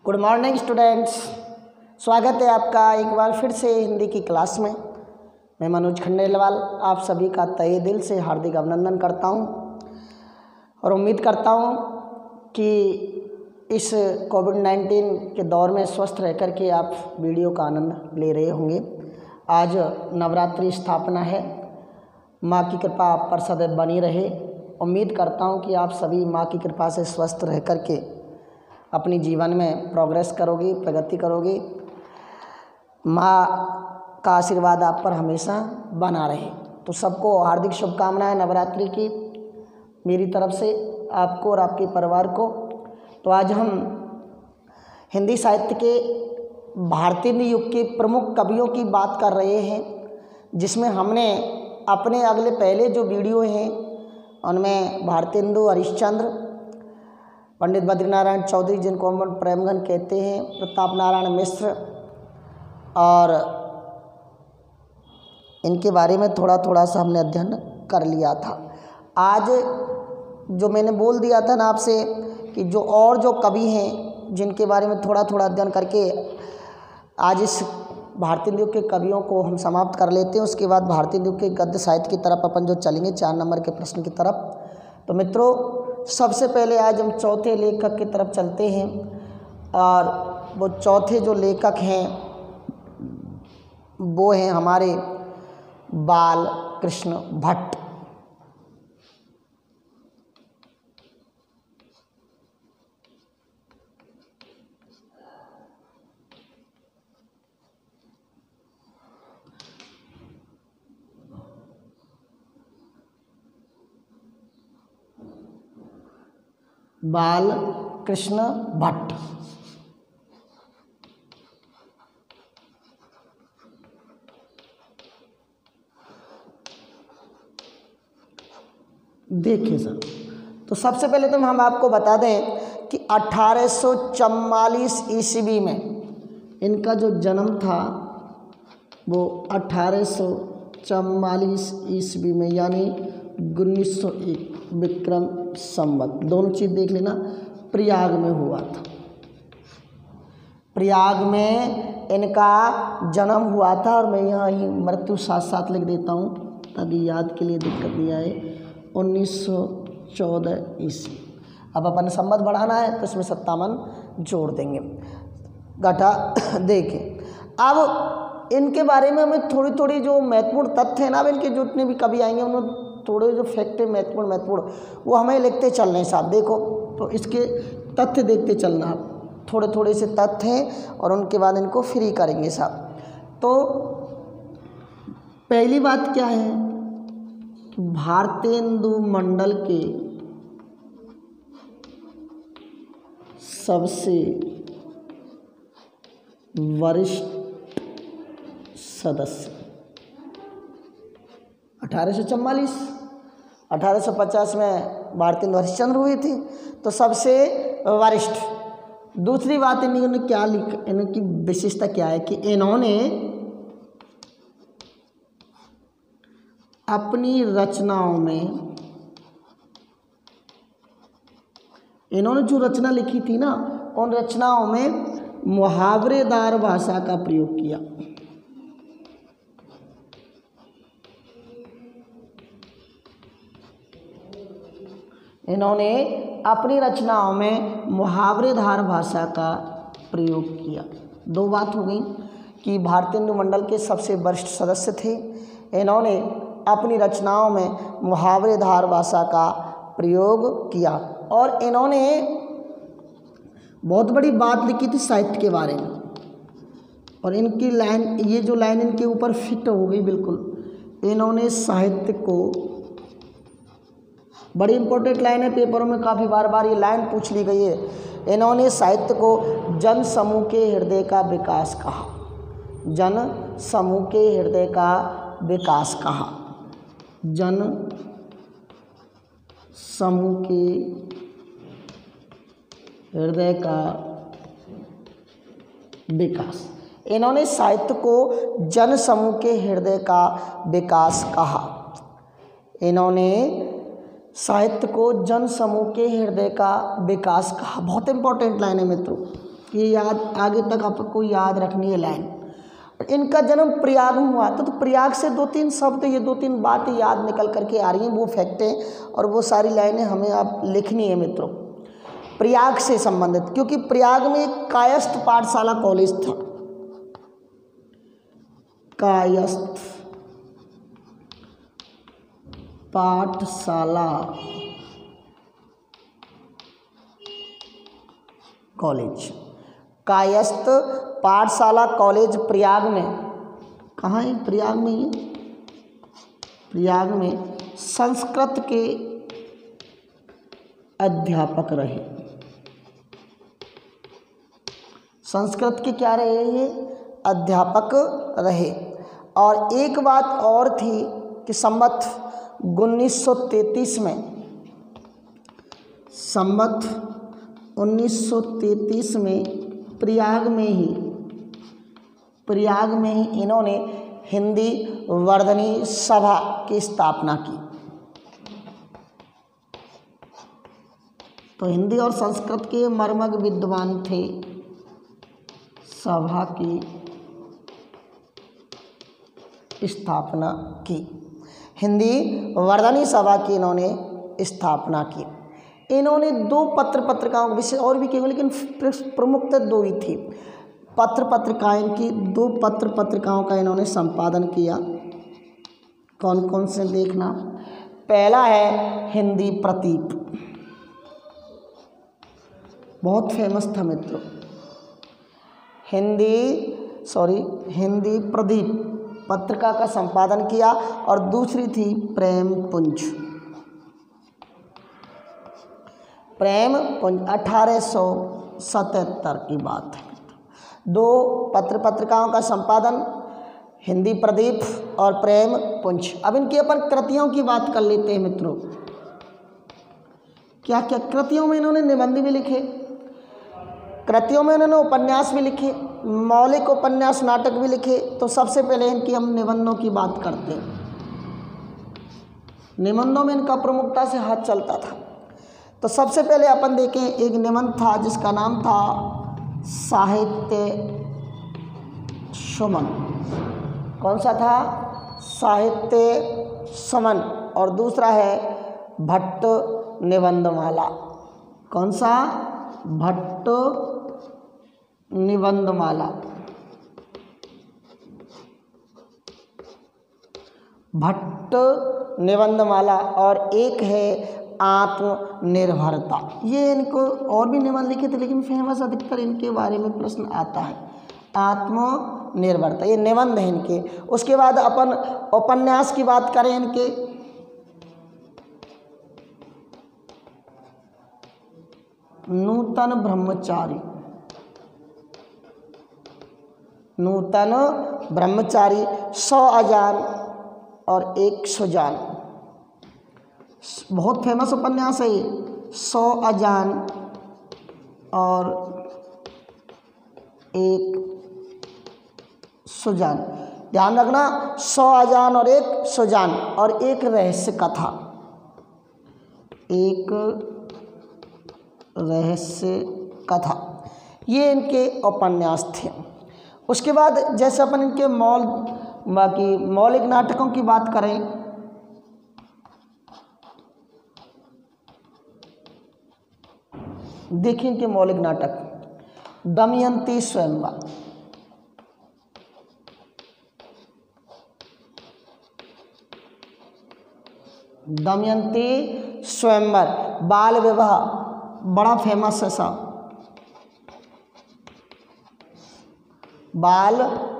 Good morning students, स्वागत है आपका एक बार फिर से हिंदी की क्लास में। मैं मनोज खंडेलवाल आप सभी का तहे दिल से हार्दिक अभिनंदन करता हूं और उम्मीद करता हूं कि इस कोविड-19 के दौर में स्वस्थ रह कर के आप वीडियो का आनंद ले रहे होंगे। आज नवरात्रि स्थापना है, माँ की कृपा आप पर सदैव बनी रहे। उम्मीद करता हूं कि आप सभी माँ की कृपा से स्वस्थ रह कर के अपनी जीवन में प्रोग्रेस करोगे, प्रगति करोगे। माँ का आशीर्वाद आप पर हमेशा बना रहे। तो सबको हार्दिक शुभकामनाएं नवरात्रि की मेरी तरफ से आपको और आपके परिवार को। तो आज हम हिंदी साहित्य के भारतीय युग के प्रमुख कवियों की बात कर रहे हैं, जिसमें हमने अपने अगले पहले जो वीडियो हैं उनमें भारतेंदु हरिश्चंद्र, पंडित बद्रीनारायण चौधरी जिनको हम प्रेमगन कहते हैं, प्रताप नारायण मिश्र और इनके बारे में थोड़ा थोड़ा सा हमने अध्ययन कर लिया था। आज जो मैंने बोल दिया था ना आपसे कि जो कवि हैं जिनके बारे में थोड़ा थोड़ा अध्ययन करके आज इस भारतीय युग के कवियों को हम समाप्त कर लेते हैं। उसके बाद भारतीय युग के गद्य साहित्य की तरफ अपन जो चलेंगे 4 नंबर के प्रश्न की तरफ। तो मित्रों, सबसे पहले आज हम चौथे लेखक की तरफ चलते हैं और वो चौथे जो लेखक हैं वो हैं हमारे बाल कृष्ण भट्ट। बाल कृष्ण भट्ट देखिए सर, तो सबसे पहले तो हम आपको बता दें कि 1844 ईस्वी में इनका जो जन्म था वो 1844 ईस्वी में यानी 1901 विक्रम संवत, दोनों चीज़ देख लेना, प्रयाग में हुआ था। प्रयाग में इनका जन्म हुआ था और मैं यहाँ ही मृत्यु साथ साथ लिख देता हूँ ताकि याद के लिए दिक्कत नहीं आए। 1914 ईस्वी। अब अपन संवत बढ़ाना है तो इसमें 57 जोड़ देंगे। घटा देखें, अब इनके बारे में हमें थोड़ी थोड़ी जो महत्वपूर्ण तथ्य है ना, अब इनके जितने भी कभी आएंगे उन्होंने थोड़े जो फैक्ट है महत्वपूर्ण वो हमें लिखते चलने साहब। देखो, तो इसके तथ्य देखते चलना आप, थोड़े थोड़े से तथ्य हैं और उनके बाद इनको फ्री करेंगे साहब। तो पहली बात क्या है कि भारतेंदु मंडल के सबसे वरिष्ठ सदस्य 1850 में भारतेंदु हरिश्चंद्र हुई थी, तो सबसे वरिष्ठ। दूसरी बात इन्होंने क्या लिखा, इनकी विशेषता क्या है कि इन्होंने अपनी रचनाओं में इन्होंने जो रचना लिखी थी ना, उन रचनाओं में मुहावरेदार भाषा का प्रयोग किया। इन्होंने अपनी रचनाओं में मुहावरेदार भाषा का प्रयोग किया। दो बात हो गई कि भारतेंदु मंडल के सबसे वरिष्ठ सदस्य थे, इन्होंने अपनी रचनाओं में मुहावरेदार भाषा का प्रयोग किया और इन्होंने बहुत बड़ी बात लिखी थी साहित्य के बारे में। और इनकी लाइन, ये जो लाइन इनके ऊपर फिट हो गई बिल्कुल। इन्होंने साहित्य को, बड़ी इंपॉर्टेंट लाइन है, पेपरों में काफ़ी बार ये लाइन पूछ ली गई है। इन्होंने साहित्य को जन समूह के हृदय का विकास कहा। जन समूह के हृदय का विकास कहा। जन समूह के हृदय का विकास। इन्होंने साहित्य को जन समूह के हृदय का विकास कहा। इन्होंने साहित्य को जन समूह के हृदय का विकास कहा। बहुत इंपॉर्टेंट लाइन है मित्रों। ये याद आगे तक आपको याद रखनी है लाइन। इनका जन्म प्रयाग में हुआ था, तो प्रयाग से 2-3 शब्द, ये 2-3 बातें याद निकल करके आ रही हैं, वो फैक्ट है और वो सारी लाइनें हमें आप लिखनी है मित्रों, प्रयाग से संबंधित। क्योंकि प्रयाग में एक कायस्थ पाठशाला कॉलेज था, कायस्थ पाठशाला कॉलेज, कायस्थ पाठशाला कॉलेज प्रयाग में, कहाँ है? प्रयाग में ही, प्रयाग में संस्कृत के अध्यापक रहे। संस्कृत के क्या रहे? ये अध्यापक रहे। और एक बात और थी कि संवत 1933 में, संवत 1933 में प्रयाग में ही इन्होंने हिंदी वर्धनी सभा की स्थापना की। तो हिंदी और संस्कृत के मर्मज्ञ विद्वान थे, सभा की स्थापना की, हिंदी वर्धनी सभा की इन्होंने स्थापना की। इन्होंने 2 पत्र पत्रिकाओं, विषय और भी केवल, लेकिन प्रमुखतः 2 ही थी पत्र पत्रिकाएं की। 2 पत्र पत्रिकाओं का इन्होंने संपादन किया। कौन कौन से देखना? पहला है हिंदी प्रदीप, बहुत फेमस था मित्रों, हिंदी प्रदीप पत्रिका का संपादन किया। और दूसरी थी प्रेम पुंज, 1877 की बात है। 2 पत्र पत्रिकाओं का संपादन, हिंदी प्रदीप और प्रेम पुंज। अब इनकी अपन कृतियों की बात कर लेते हैं मित्रों। क्या क्या कृतियों में इन्होंने? निबंध भी लिखे, कृतियों में इन्होंने उपन्यास भी लिखे, मौलिक उपन्यास नाटक भी लिखे। तो सबसे पहले इनकी हम निबंधों की बात करते हैं। निबंधों में इनका प्रमुखता से हाथ चलता था। तो सबसे पहले अपन देखें, एक निबंध था जिसका नाम था साहित्य सुमन। कौन सा था? साहित्य सुमन। और दूसरा है भट्ट निबंधमाला। कौन सा? भट्ट निबंधमाला। भट्ट निबंधमाला। और एक है आत्मनिर्भरता। ये इनको और भी निबंध लिखे थे, लेकिन फेमस अधिकतर इनके बारे में प्रश्न आता है, आत्मनिर्भरता। ये निबंध है इनके। उसके बाद अपन उपन्यास की बात करें इनके, नूतन ब्रह्मचारी, नूतन ब्रह्मचारी, 100 अजान और 1 सुजान। बहुत फेमस उपन्यास है ये, 100 अजान और 1 सुजान। ध्यान रखना, 100 अजान और 1 सुजान और 1 रहस्य कथा, 1 रहस्य कथा। ये इनके उपन्यास थे। उसके बाद जैसे अपन इनके मौलिक नाटकों की बात करें, देखिए इनके मौलिक नाटक, दमयंती स्वयंवर, दमयंती स्वयंवर, बाल विवाह, बड़ा फेमस है सा, बाल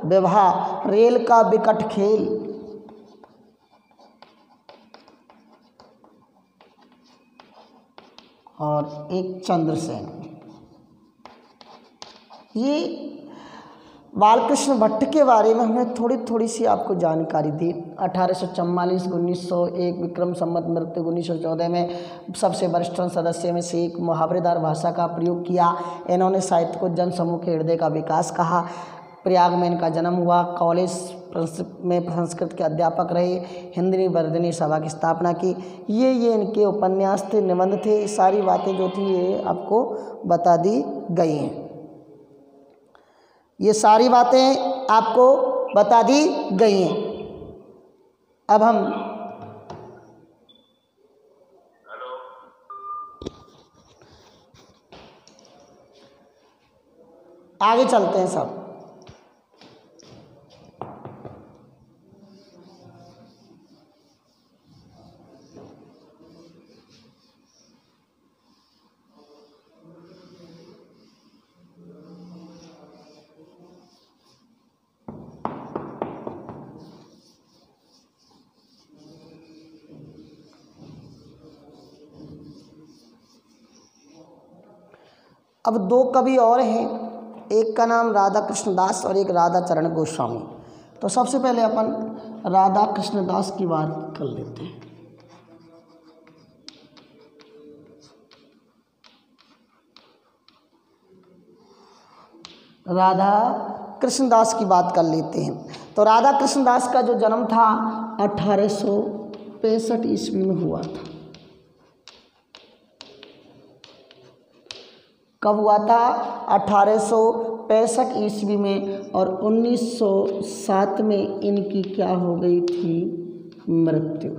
विवाह, रेल का विकट खेल, और 1 चंद्रसेन। ये बालकृष्ण भट्ट के बारे में हमने थोड़ी सी आपको जानकारी दी। 1844 1901 विक्रम संवत मृत्यु 1914 में सबसे वरिष्ठ सदस्य में से एक, मुहावरेदार भाषा का प्रयोग किया। इन्होंने साहित्य को जन समूह के हृदय का विकास कहा। प्रयाग में इनका जन्म हुआ। कॉलेज में संस्कृत के अध्यापक रहे। हिंदी वर्धनी सभा की स्थापना की। ये इनके उपन्यास थे, निबंध थे। सारी बातें जो थी ये आपको बता दी गई हैं। ये सारी बातें आपको बता दी गई हैं। अब हम आगे चलते हैं सब। अब दो कवि और हैं, एक का नाम राधा कृष्णदास और एक राधा चरण गोस्वामी। तो सबसे पहले अपन राधा कृष्णदास की बात कर लेते हैं। राधा कृष्णदास की बात कर लेते हैं। तो राधा कृष्णदास का जो जन्म था 1865 ईस्वी में हुआ था। कब हुआ था? 1865 ईस्वी में। और 1907 में इनकी क्या हो गई थी? मृत्यु।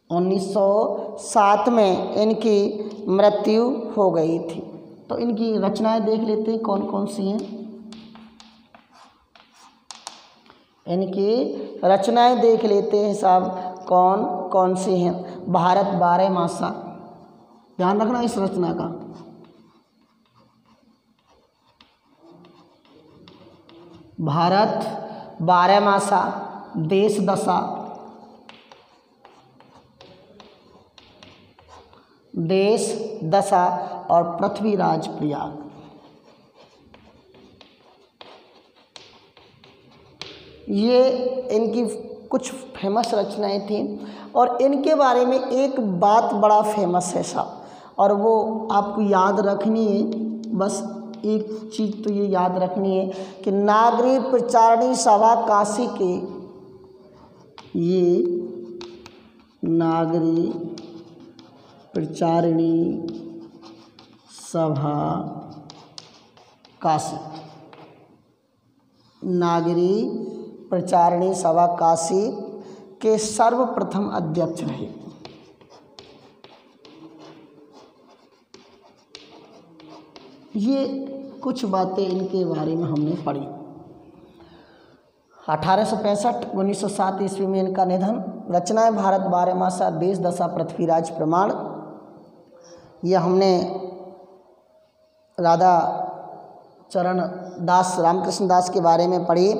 1907 में इनकी मृत्यु हो गई थी। तो इनकी रचनाएं देख लेते हैं कौन कौन सी हैं। इनकी रचनाएं देख लेते हैं साहब कौन कौन सी हैं। भारत 12 मासा, ध्यान रखना इस रचना का। भारत 12 मासा, देश दशा, देश दशा और पृथ्वीराज प्रयाग। ये इनकी कुछ फेमस रचनाएं थी। और इनके बारे में एक बात बड़ा फेमस है साहब, और वो आपको याद रखनी है। बस एक चीज़ तो ये याद रखनी है कि नागरी प्रचारणी सभा काशी के, ये नागरी प्रचारिणी सभा काशी, नागरी प्रचारिणी सभा काशी के सर्वप्रथम अध्यक्ष रहे। ये कुछ बातें इनके बारे में हमने पढ़ी। 1865 1907 ईस्वी में इनका निधन। रचनाएं भारत 12 मासा, देश दशा, पृथ्वीराज प्रमाण। यह हमने राधा चरण दास, रामकृष्ण दास के बारे में पढ़ी।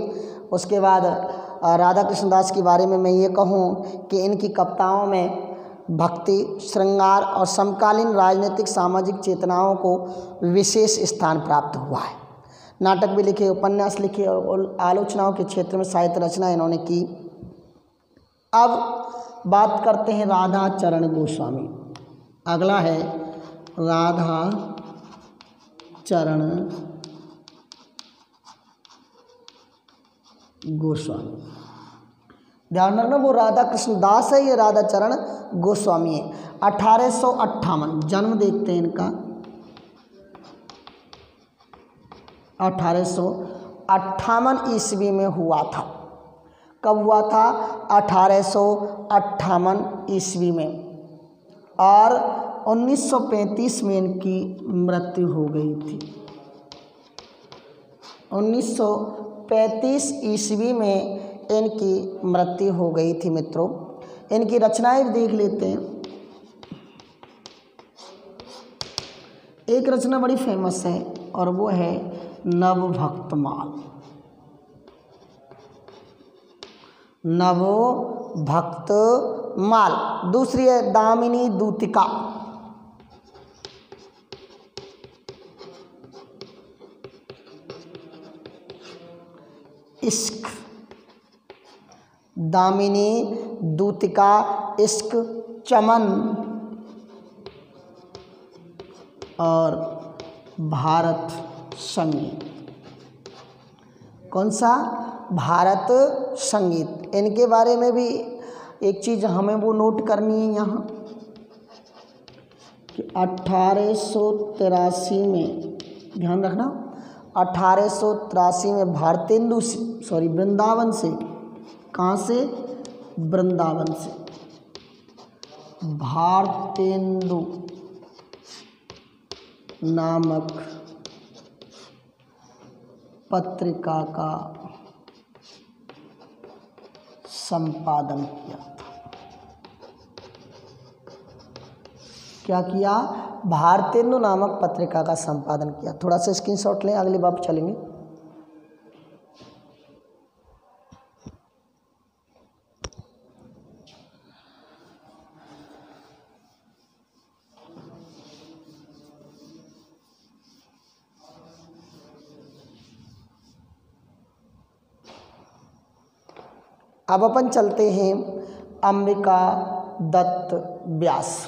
उसके बाद राधा कृष्ण दास के बारे में मैं ये कहूँ कि इनकी कविताओं में भक्ति, श्रृंगार और समकालीन राजनीतिक सामाजिक चेतनाओं को विशेष स्थान प्राप्त हुआ है। नाटक भी लिखे, उपन्यास लिखे और आलोचनाओं के क्षेत्र में साहित्य रचना इन्होंने की। अब बात करते हैं राधा चरण गोस्वामी। अगला है राधा चरण गोस्वामी। ध्यान रखना, वो राधा कृष्ण दास है, ये राधा चरण गोस्वामी है। 1858 जन्म देखते हैं इनका। 1858 ईस्वी में हुआ था। कब हुआ था? 1858 ईस्वी में। और 1935 में इनकी मृत्यु हो गई थी। 1935 ईस्वी में इनकी मृत्यु हो गई थी मित्रों। इनकी रचनाएं देख लेते हैं। एक रचना बड़ी फेमस है और वो है नवभक्तमाल। नवभक्तमाल। दूसरी है दामिनी दूतिका। इश्क, दामिनी दूतिका, इश्क, चमन और भारत संगीत। कौन सा? भारत संगीत। इनके बारे में भी एक चीज़ हमें वो नोट करनी है यहाँ कि 1883 में ध्यान रखना। 1883 में भारतेंदु वृंदावन से, कहाँ से? वृंदावन से भारतेंदु नामक पत्रिका का संपादन किया था। क्या किया? भारतेंदु नामक पत्रिका का संपादन किया। थोड़ा सा स्क्रीनशॉट लें, अगली बार चलेंगे। अब अपन चलते हैं अंबिका दत्त व्यास।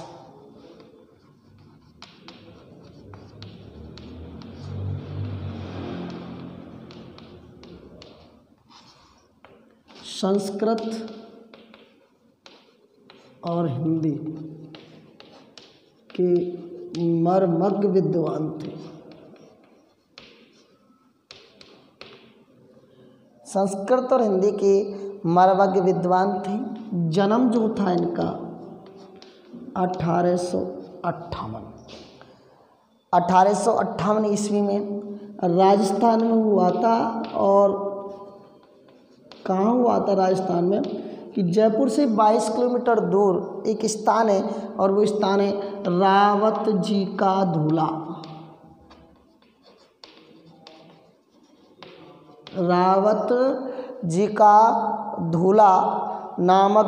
संस्कृत और हिंदी के मर्मज्ञ विद्वान थे। संस्कृत और हिंदी के मर्मज्ञ विद्वान थे। जन्म जो था इनका 1858 ईस्वी में राजस्थान में हुआ था। और कहाँ हुआ था? राजस्थान में, कि जयपुर से 22 किलोमीटर दूर एक स्थान है, और वो स्थान है रावत जी का धूला। रावत जी का धूला नामक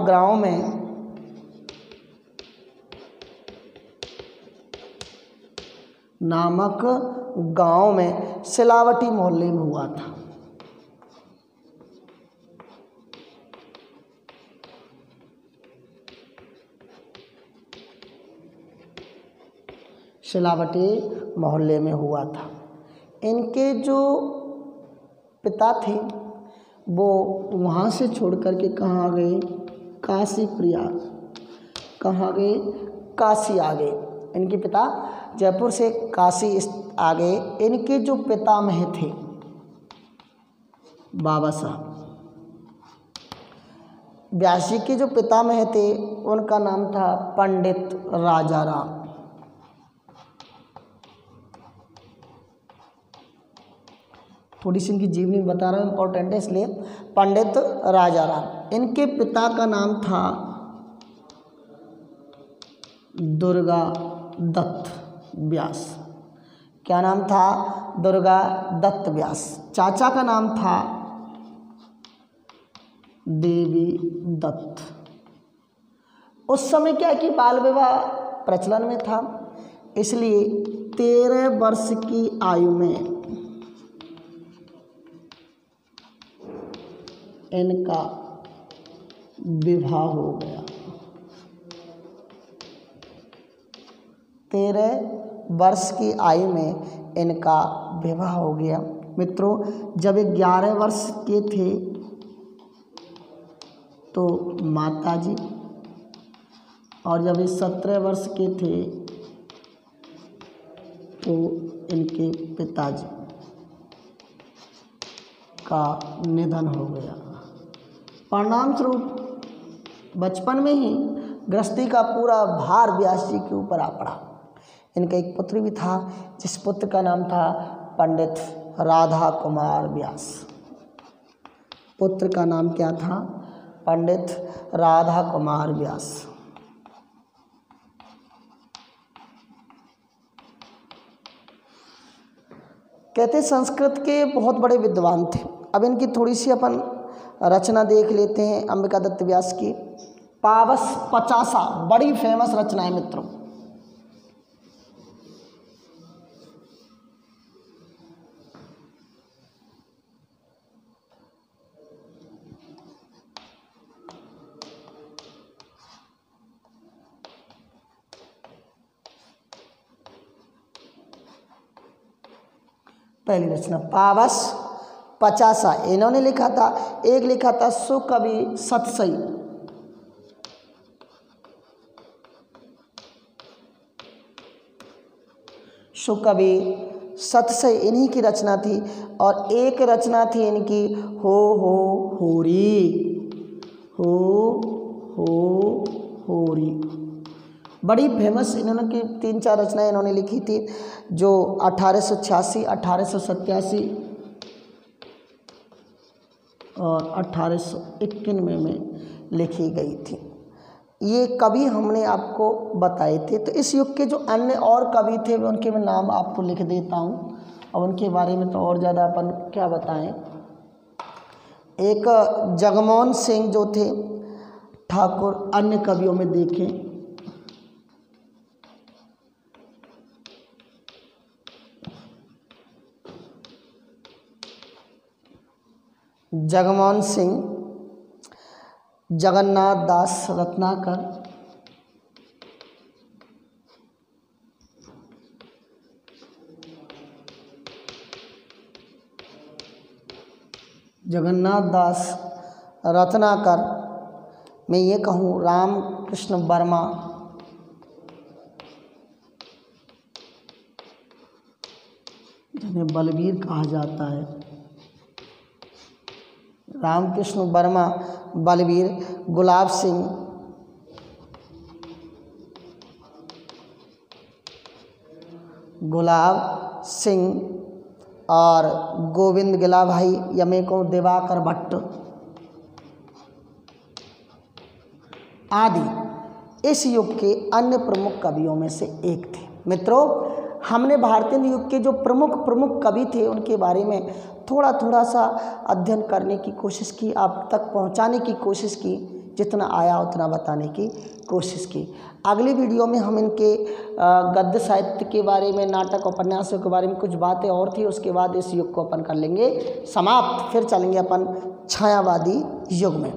गांव में सिलावटी मोहल्ले में हुआ था। सिलावटी मोहल्ले में हुआ था। इनके जो पिता थे वो वहाँ से छोड़ कर के कहाँ आ गए? काशी प्रयाग। कहाँ गए? काशी आ गए। इनके पिता जयपुर से काशी आ गए। इनके जो पितामह थे बाबा साहब व्यास जी के जो पितामह थे उनका नाम था पंडित राजाराम। थोड़ी सी इनकी जीवनी बता रहा हूँ, इंपॉर्टेंट है इसलिए। पंडित राजाराम, इनके पिता का नाम था दुर्गा दत्त व्यास। क्या नाम था? दुर्गा दत्त व्यास। चाचा का नाम था देवी दत्त। उस समय क्या कि बाल विवाह प्रचलन में था, इसलिए 13 वर्ष की आयु में इनका विवाह हो गया। 13 वर्ष की आयु में इनका विवाह हो गया। मित्रों, जब 11 वर्ष के थे तो माताजी, और जब 17 वर्ष के थे तो इनके पिताजी का निधन हो गया। परिणाम स्वरूप बचपन में ही गृहस्थी का पूरा भार व्यास जी के ऊपर आ पड़ा। इनका एक पुत्र भी था, जिस पुत्र का नाम था पंडित राधा कुमार व्यास। पुत्र का नाम क्या था? पंडित राधा कुमार व्यास। कहते संस्कृत के बहुत बड़े विद्वान थे। अब इनकी थोड़ी सी अपन रचना देख लेते हैं अंबिका दत्त व्यास की। पावस पचासा बड़ी फेमस रचना है मित्रों। पहली रचना पावस पचासा इन्होंने लिखा था। एक लिखा था सुकवि सतसई। सुकवि सत से इन्हीं की रचना थी। और एक रचना थी इनकी होरी, होरी, बड़ी फेमस इन्होंने की 3-4 रचनाएं इन्होंने लिखी थी जो 1886, 1887 और 1891 में लिखी गई थी। ये कवि हमने आपको बताए थे। तो इस युग के जो अन्य और कवि थे उनके मैं नाम आपको लिख देता हूँ, और उनके बारे में तो और ज़्यादा अपन क्या बताएं। एक जगमोहन सिंह जो थे ठाकुर, अन्य कवियों में देखें जगमोहन सिंह, जगन्नाथ दास रत्नाकर, जगन्नाथ दास रत्नाकर, मैं ये कहूँ रामकृष्ण वर्मा, जिन्हें बलबीर कहा जाता है, रामकृष्ण वर्मा, बलबीर, गुलाब सिंह, और गोविंद गिला भाई, यमे को दिवाकर भट्ट आदि इस युग के अन्य प्रमुख कवियों में से एक थे। मित्रों, हमने भारतीय युग के जो प्रमुख कवि थे उनके बारे में थोड़ा सा अध्ययन करने की कोशिश की, आप तक पहुंचाने की कोशिश की, जितना आया उतना बताने की कोशिश की। अगली वीडियो में हम इनके गद्य साहित्य के बारे में, नाटक उपन्यासों के बारे में कुछ बातें और थी, उसके बाद इस युग को अपन कर लेंगे समाप्त। फिर चलेंगे अपन छायावादी युग में।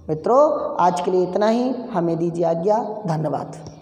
मित्रों, आज के लिए इतना ही, हमें दीजिए आज्ञा। धन्यवाद।